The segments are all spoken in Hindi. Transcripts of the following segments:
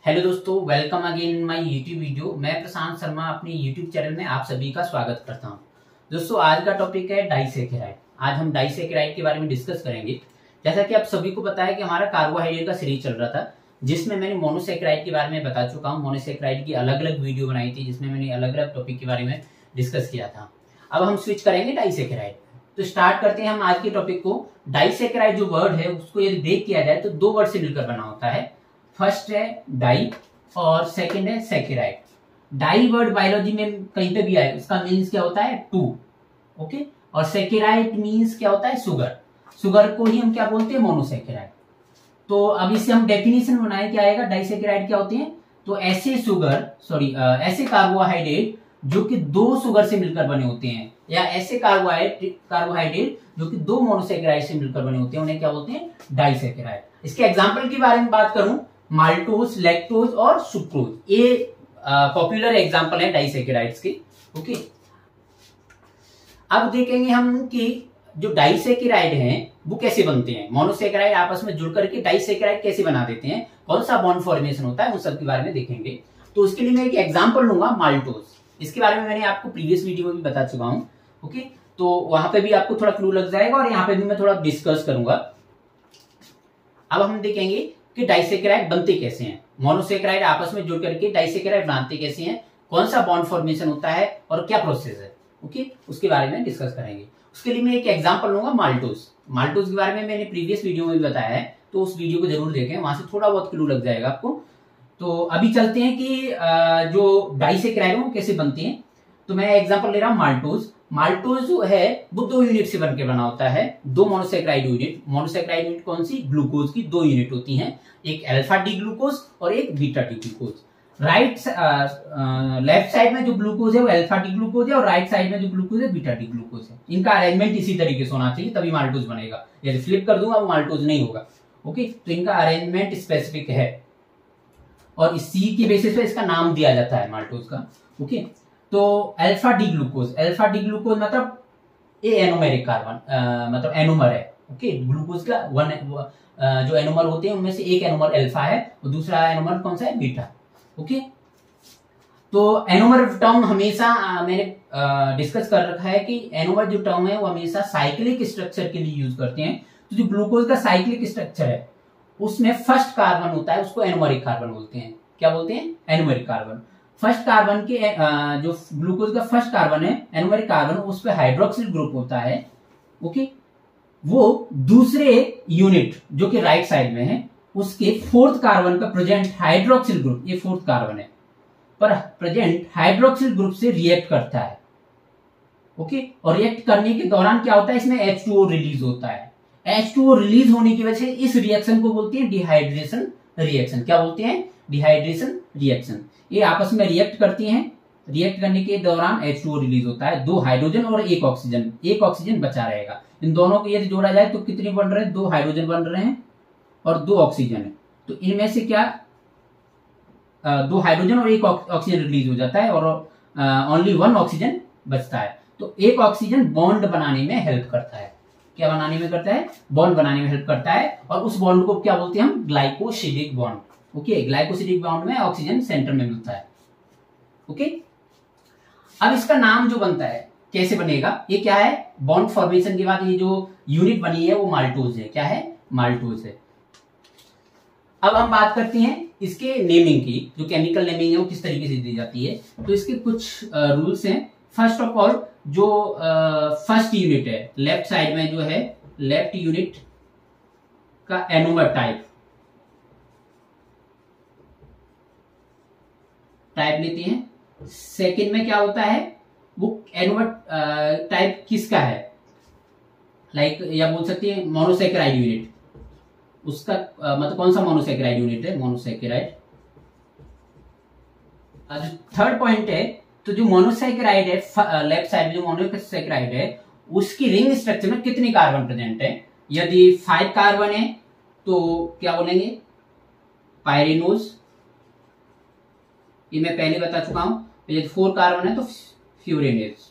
हेलो दोस्तों, welcome again in my YouTube video. मैं प्रशांत शर्मा अपने यूट्यूब चैनल में आप सभी का स्वागत करता हूं। दोस्तों, आज का टॉपिक है डाइसैकेराइड। आज हम डाइसैकेराइड के बारे में डिस्कस करेंगे। जैसा कि आप सभी को पता है कि हमारा कार्बोहाइड्रेट का सीरीज चल रहा था, जिसमें मैंने मोनोसैकेराइड के बारे में बता चुका हूँ। मोनोसैकेराइड की अलग अलग वीडियो बनाई थी, जिसमें मैंने अलग अलग टॉपिक के बारे में डिस्कस किया था। अब हम स्विच करेंगे डाइसैकेराइड। तो स्टार्ट करते हैं हम आज के टॉपिक को। डाइसैकेराइड जो वर्ड है उसको यदि ब्रेक किया जाए तो दो वर्ड से मिलकर बना होता है। फर्स्ट है डाई और सेकंड है सैकेराइड। डाई वर्ड बायोलॉजी में कहीं पे भी आए, उसका मीन्स क्या होता है? टू। ओके। और सैकेराइड मीन्स क्या होता है? शुगर। शुगर को ही हम क्या बोलते हैं? मोनोसैकेराइड। तो अब इससे हम डेफिनेशन बनाए, क्या आएगा? डाइसैकेराइड क्या होते हैं? तो ऐसे ऐसे कार्बोहाइड्रेट जो कि दो शुगर से मिलकर बने होते हैं, या ऐसे कार्बोहाइड्रेट जो कि दो मोनोसैकेराइड से मिलकर बने होते हैं, उन्हें क्या बोलते हैं? डाइसैकेराइड। इसके एग्जांपल के बारे में बात करूं, माल्टोज, लैक्टोज और सुक्रोज, ये पॉपुलर एग्जांपल है डाइसैकेराइड्स के। ओके। अब देखेंगे हम कि जो डाइसैकेराइड हैं वो कैसे बनते हैं। मोनोसैकेराइड आपस में जुड़ करके डाइसैकेराइड कैसे बना देते हैं, कौन सा बॉन्ड फॉर्मेशन होता है, उन सब के बारे में देखेंगे। तो उसके लिए मैं एक एग्जांपल लूंगा, माल्टोज। इसके बारे में मैंने आपको प्रीवियस वीडियो में भी बता चुका हूं। ओके। तो वहां पे भी आपको थोड़ा क्लू लग जाएगा और यहाँ पे भी मैं थोड़ा डिस्कस करूंगा। अब हम देखेंगे कि डाइसैकेराइड बनते कैसे हैं। मोनोसैकेराइड आपस में जुड़ करके डाइसैकेराइड बनाते कैसे हैं, कौन सा बॉन्ड फॉर्मेशन होता है और क्या प्रोसेस है। ओके। उसके बारे में डिस्कस करेंगे। उसके लिए मैं एक एग्जांपल लूंगा, माल्टोज। माल्टोज के बारे में मैंने प्रीवियस वीडियो में भी बताया है, तो उस वीडियो को जरूर देखें, वहां से थोड़ा बहुत क्लू लग जाएगा आपको। तो अभी चलते हैं कि जो डाइसैकेराइड है वो कैसे बनते हैं। तो मैं एग्जांपल ले रहा हूं माल्टोज। माल्टोज जो है वो दो यूनिट से बनकर बना होता है, दो मोनोसैकेराइड यूनिट। मोनोसैकेराइड यूनिट कौन सी? ग्लूकोज की दो यूनिट होती हैं, एक अल्फा डी ग्लूकोज और एक beta D glucose. Left side में जो ग्लूकोज है वो अल्फा डी ग्लूकोज है, और राइट साइड में जो ग्लूकोज है बीटा डी ग्लूकोज है। इनका अरेंजमेंट इसी तरीके से होना चाहिए, तभी माल्टोज बनेगा। यदि फ्लिप कर दूंगा वो माल्टोज नहीं होगा। ओके। तो इनका अरेंजमेंट स्पेसिफिक है और इसी की बेसिस पे इसका नाम दिया जाता है माल्टोज का। ओके। तो alpha D glucose, alpha D glucose मतलब ए एनोमेरिक कार्बन, मतलब एनोमर है। ओके। ग्लूकोज का जो एनोमर होते हैं उनमें से एक एनोमर अल्फा है और दूसरा एनोमर कौन सा है? बीटा। ओके। तो एनोमर टर्म हमेशा मैंने डिस्कस कर रखा है कि एनोमर जो टर्म है वो हमेशा साइक्लिक स्ट्रक्चर के लिए यूज करते हैं। तो जो ग्लूकोज का साइक्लिक स्ट्रक्चर है उसमें फर्स्ट कार्बन होता है, उसको एनोमेरिक कार्बन बोलते हैं। क्या बोलते हैं? Anomeric carbon. फर्स्ट कार्बन के जो ग्लूकोज का फर्स्ट कार्बन है एनोमेरिक कार्बन, उस पे हाइड्रोक्सिल ग्रुप होता है। ओके। वो दूसरे यूनिट जो कि राइट साइड में है उसके फोर्थ कार्बन का प्रेजेंट हाइड्रोक्सिल ग्रुप, ये फोर्थ कार्बन है, पर प्रेजेंट हाइड्रोक्सिल ग्रुप से रिएक्ट करता है। ओके। और रिएक्ट करने के दौरान क्या होता है? इसमें H2O रिलीज होता है। H2O रिलीज होने की वजह से इस रिएक्शन को बोलते हैं डिहाइड्रेशन रिएक्शन। क्या बोलते हैं? Dehydration reaction. ये आपस में रिएक्ट करती हैं। रिएक्ट करने के दौरान H2O रिलीज होता है, दो हाइड्रोजन और एक ऑक्सीजन। एक ऑक्सीजन बचा रहेगा। इन दोनों को यदि जोड़ा जाए तो कितने बन रहे हैं? दो हाइड्रोजन बन रहे हैं और दो ऑक्सीजन है। तो इनमें से क्या दो हाइड्रोजन और एक ऑक्सीजन रिलीज हो जाता है और ओनली वन ऑक्सीजन बचता है। तो एक ऑक्सीजन बॉन्ड बनाने में हेल्प करता है। क्या बनाने में करता है? बॉन्ड बनाने में हेल्प करता है। और उस बॉन्ड को क्या बोलते हैं हम? Glycosidic bond. Okay. Glycosidic bond में ऑक्सीजन सेंटर में मिलता है। ओके। अब इसका नाम जो बनता है कैसे बनेगा, ये क्या है? बॉन्ड फॉर्मेशन के बाद ये जो यूनिट बनी है वो माल्टोज है। क्या है? माल्टोज है। अब हम बात करते हैं इसके नेमिंग की। जो केमिकल नेमिंग है वो किस तरीके से दी जाती है, तो इसके कुछ रूल्स हैं। फर्स्ट ऑफ ऑल, जो फर्स्ट यूनिट है लेफ्ट साइड में जो है, लेफ्ट यूनिट का एनोमर टाइप लेते हैं। सेकंड में क्या होता है? वो एनोमर टाइप किसका है, लाइक या बोल सकते हैं मोनोसैकेराइड यूनिट, उसका मतलब कौन सा मोनोसैकेराइड यूनिट है? मोनोसैकेराइड। जो थर्ड पॉइंट है, तो जो मोनोसैकेराइड है लेफ्ट साइड में जो मोनोसैकेराइड है उसकी रिंग स्ट्रक्चर में कितने कार्बन प्रेजेंट है। यदि 5 कार्बन है तो क्या बोलेंगे? पायरेनोज। ये मैं पहले बता चुका हूं। यदि 4 कार्बन है तो फ्यूरेनेज।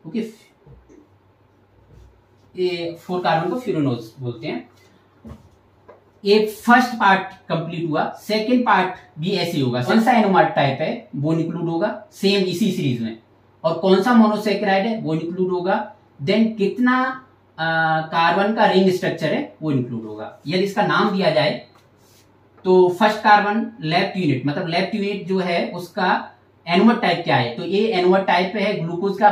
ओके। ये 4 कार्बन को फ्यूरेनोज बोलते हैं। एक फर्स्ट पार्ट कंप्लीट हुआ, सेकंड पार्ट भी ऐसे ही होगा। कौन सा एनोमर टाइप है वो इंक्लूड होगा सेम इसी सीरीज में, और कौन सा मोनोसेकेराइड है वो इंक्लूड होगा। देन कितना कार्बन का रिंग स्ट्रक्चर है वो इंक्लूड होगा। यदि इसका नाम दिया जाए तो फर्स्ट कार्बन लेफ्ट यूनिट, मतलब लेफ्ट यूनिट जो है उसका एनोमर टाइप क्या है, तो ये एनोमर टाइप है ग्लूकोज का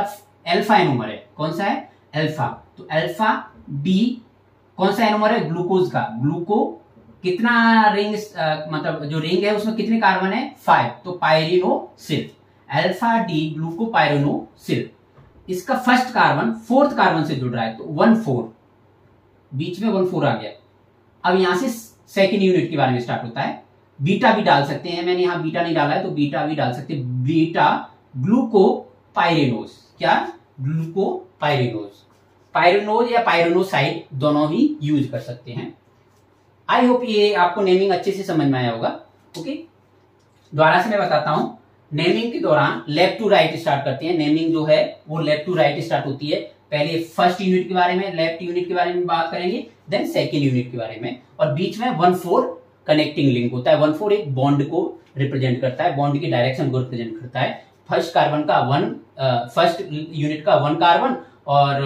अल्फा एनोमर है। कौन सा है? अल्फा। तो अल्फा डी कौन सा एनोमर है? ग्लूकोज का। ग्लूको कितना रिंग, मतलब जो रिंग है उसमें कितने कार्बन है? 5, तो पायरिनोसिल। Alpha D ग्लूकोपायरिनोसिल। इसका फर्स्ट कार्बन फोर्थ कार्बन से जुड़ रहा है, तो 1,4, बीच में 1,4 आ गया। अब यहां से सेकेंड यूनिट के बारे में स्टार्ट होता है। बीटा भी डाल सकते हैं, मैंने यहां बीटा नहीं डाला है तो बीटा भी डाल सकते हैं। बीटा ग्लूकोपायरिनोज। क्या? ग्लूकोपायरिनोज। पायरिनोज या पायरिनोसाइड दोनों ही यूज कर सकते हैं। आई होप ये आपको नेमिंग अच्छे से समझ में आया होगा। ओके, दोबारा से मैं बताता हूं। नेमिंग के दौरान लेफ्ट टू राइट स्टार्ट करते हैं। नेमिंग जो है वो लेफ्ट टू राइट स्टार्ट होती है। पहले फर्स्ट यूनिट के बारे में, लेफ्ट यूनिट के बारे में बात करेंगे, देन सेकेंड यूनिट के बारे में, और बीच में 1,4 कनेक्टिंग लिंक होता है। 1,4 एक बॉन्ड को रिप्रेजेंट करता है, बॉन्ड की डायरेक्शन को रिप्रेजेंट करता है। फर्स्ट कार्बन का फर्स्ट यूनिट का 1 कार्बन और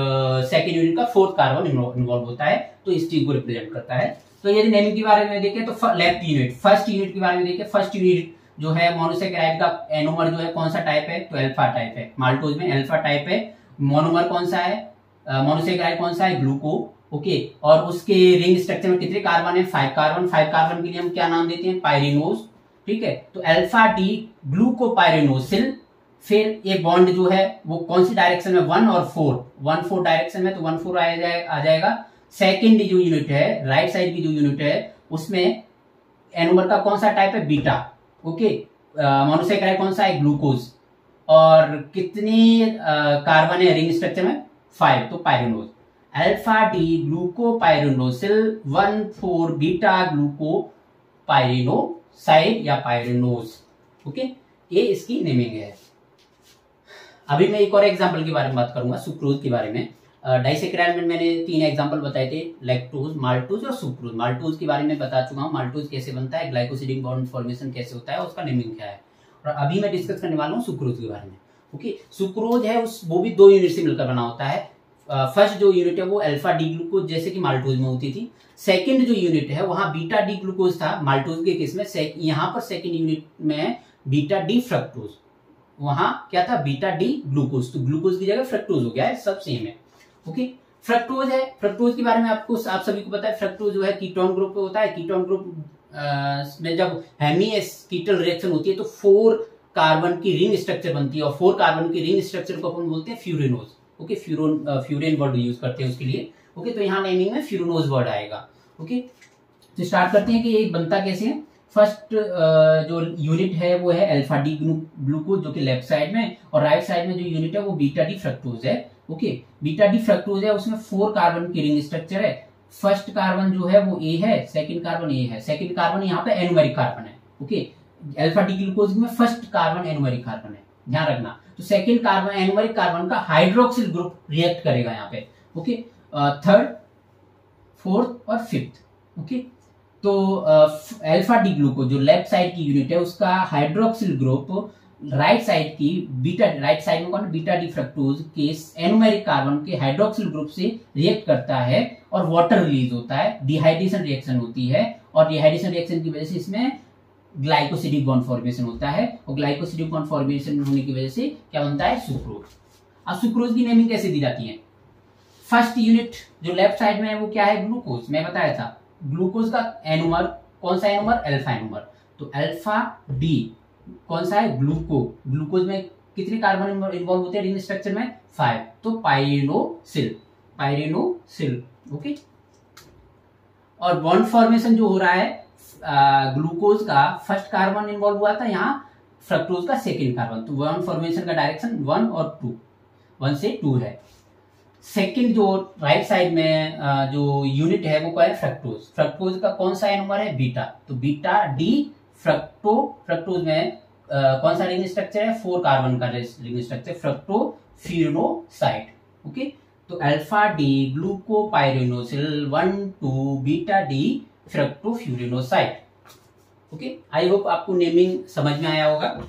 सेकेंड यूनिट का 4th कार्बन इन्वॉल्व होता है, तो इस चीज को रिप्रेजेंट करता है। तो यदि नेमिंग के बारे में देखें तो लेफ्ट यूनिट, फर्स्ट यूनिट के बारे में देखें, फर्स्ट यूनिट जो है मोनोसेकेराइड का एनोमर जो है कौन सा टाइप है? तो अल्फा टाइप है। माल्टोज में अल्फा टाइप है। मोनोमर कौन सा है? मोनोसेकेराइड कौन सा है? ग्लूको। ओके, और उसके रिंग स्ट्रक्चर में कितने कार्बन है? 5 कार्बन। 5 कार्बन के लिए हम क्या नाम देते हैं? पायरिनोज। ठीक है, तो अल्फा डी ग्लूकोपायरिनोसिल। फिर ये बॉन्ड जो है वो कौन सी डायरेक्शन में? 1 और 4, 1,4 डायरेक्शन में, तो 1,4 आ जाएगा। सेकेंड जो यूनिट है, राइट साइड की जो यूनिट है, उसमें एनोमर का कौन सा टाइप है? बीटा। ओके, मोनोसेकेराइड कौन सा है? ग्लूकोज। और कितनी कार्बन है रिंग स्ट्रक्चर में? 5, तो पायरिनोज। अल्फा डी ग्लूकोपायरिनोसिल 1,4 बीटा ग्लूकोपायरिनोसाइड या पायरिनोज। ओके, ये इसकी नेमिंग है। अभी मैं एक और एग्जांपल के बारे में बात करूंगा, सुक्रोज के बारे में। डाइसेकेराइड में मैंने 3 एग्जांपल बताए थे, लैक्टोज, माल्टोज और सुक्रोज। माल्टोज के बारे में बता चुका हूँ, माल्टोज कैसे बनता है, ग्लाइकोसिडिक बॉन्ड फॉर्मेशन कैसे होता है, उसका नेमिंग क्या है। और अभी मैं डिस्कस करने वाला हूँ सुक्रोज के बारे में। ओके, सुक्रोज है वो भी 2 यूनिट से मिलकर बना होता है। फर्स्ट जो यूनिट है वो अल्फा डी ग्लूकोज जैसे कि माल्टोज में होती थी। सेकंड जो यूनिट है वहां बीटा डी ग्लूकोज था माल्टोज के केस में। यहाँ पर सेकंड यूनिट में बीटा डी फ्रक्टोज, वहां क्या था? Beta D glucose. तो ग्लूकोज की जगह फ्रक्टोज हो गया है, सब सेम है। ओके, फ्रक्टोज है। फ्रक्टोज के बारे में आप सभी को पता है, फ्रक्टोज जो है कीटोन ग्रुप होता है। कीटोन ग्रुप में जब हेमीएस कीटल रिएक्शन होती है तो 4 कार्बन की रिंग स्ट्रक्चर बनती है, और 4 कार्बन की रिंग स्ट्रक्चर को अपन बोलते हैं फ्यूरेनोज। ओके, फ्यूरेन वर्ड यूज करते हैं उसके लिए। ओके, तो यहाँ नेमिंग में फ्यूरेनोज वर्ड आएगा। ओके, तो स्टार्ट करते हैं कि ये बनता कैसे है। फर्स्ट जो यूनिट है वो है अल्फा डी ग्लूकोज जो कि लेफ्ट साइड में, और राइट साइड में जो यूनिट है वो बीटा डी फ्रक्टोज है। ओके, बीटा डी फ्रक्टोज है, उसमें 4 कार्बन की रिंग स्ट्रक्चर है। फर्स्ट कार्बन जो है वो ए है, सेकंड कार्बन ए है। सेकंड कार्बन यहाँ पे एनोमेरिक कार्बन है। ओके, अल्फा डी ग्लूकोज में फर्स्ट कार्बन एनोमेरिक कार्बन है, ध्यान रखना। तो सेकंड कार्बन एनोमेरिक कार्बन का हाइड्रोक्सिल ग्रुप रिएक्ट करेगा यहाँ पे। ओके, थर्ड, फोर्थ और फिफ्थ। ओके, तो अल्फा डी ग्लूकोज जो लेफ्ट साइड की यूनिट है उसका हाइड्रोक्सिल ग्रुप राइट साइड की बीटा, राइट साइड में कौन? बीटा डी फ्रक्टोज के एनोमेरिक कार्बन के हाइड्रोक्सिल ग्रुप से रिएक्ट करता है और वाटर रिलीज होता है, डिहाइड्रेशन रिएक्शन होती है, और डिहाइड्रेशन रिएक्शन की वजह से इसमें ग्लाइकोसिडिक बॉन्ड फॉर्मेशन होता है, और ग्लाइकोसिडिक बॉन्ड फॉर्मेशन होने की वजह से क्या बनता है? सुक्रोज। अब सुक्रोज की नेमिंग कैसे दी जाती है? फर्स्ट यूनिट जो लेफ्ट साइड में है वो क्या है? ग्लूकोज। मैं बताया था ग्लूकोज का एनोमर कौन सा एनोमर? Alpha anomer. तो अल्फा डी कौन सा है? ग्लूको। ग्लूकोज में कितने कार्बन इन्वॉल्व होते हैं रिंग स्ट्रक्चर में? 5, तो पायरिनोसिल, पायरिनोसिल। ओके, और बॉन्ड फॉर्मेशन जो हो रहा है ग्लूकोज का फर्स्ट कार्बन इन्वॉल्व हुआ था, यहाँ फ्रक्टोज का सेकेंड कार्बन, तो बॉन्ड फॉर्मेशन का डायरेक्शन 1 और 2, 1 से 2 है। सेकंड जो राइट साइड में जो यूनिट है वो क्या है? फ्रक्टोज। फ्रक्टोज का कौन सा नंबर है? बीटा। तो बीटा डी फ्रक्टोज में कौन सा रिंग स्ट्रक्चर है? 4 कार्बन का रिंग स्ट्रक्चर, फ्रक्टोफ्यूरिनोसाइड। ओके, तो alpha D glucopyranosyl 1,2 beta D fructofuranoside. Okay, I hope आपको नेमिंग समझ में आया होगा।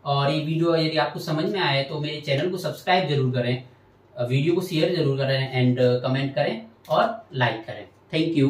और ये वीडियो यदि आपको समझ में आया तो मेरे चैनल को सब्सक्राइब जरूर करें, वीडियो को शेयर जरूर करें एंड कमेंट करें और लाइक करें। Thank you.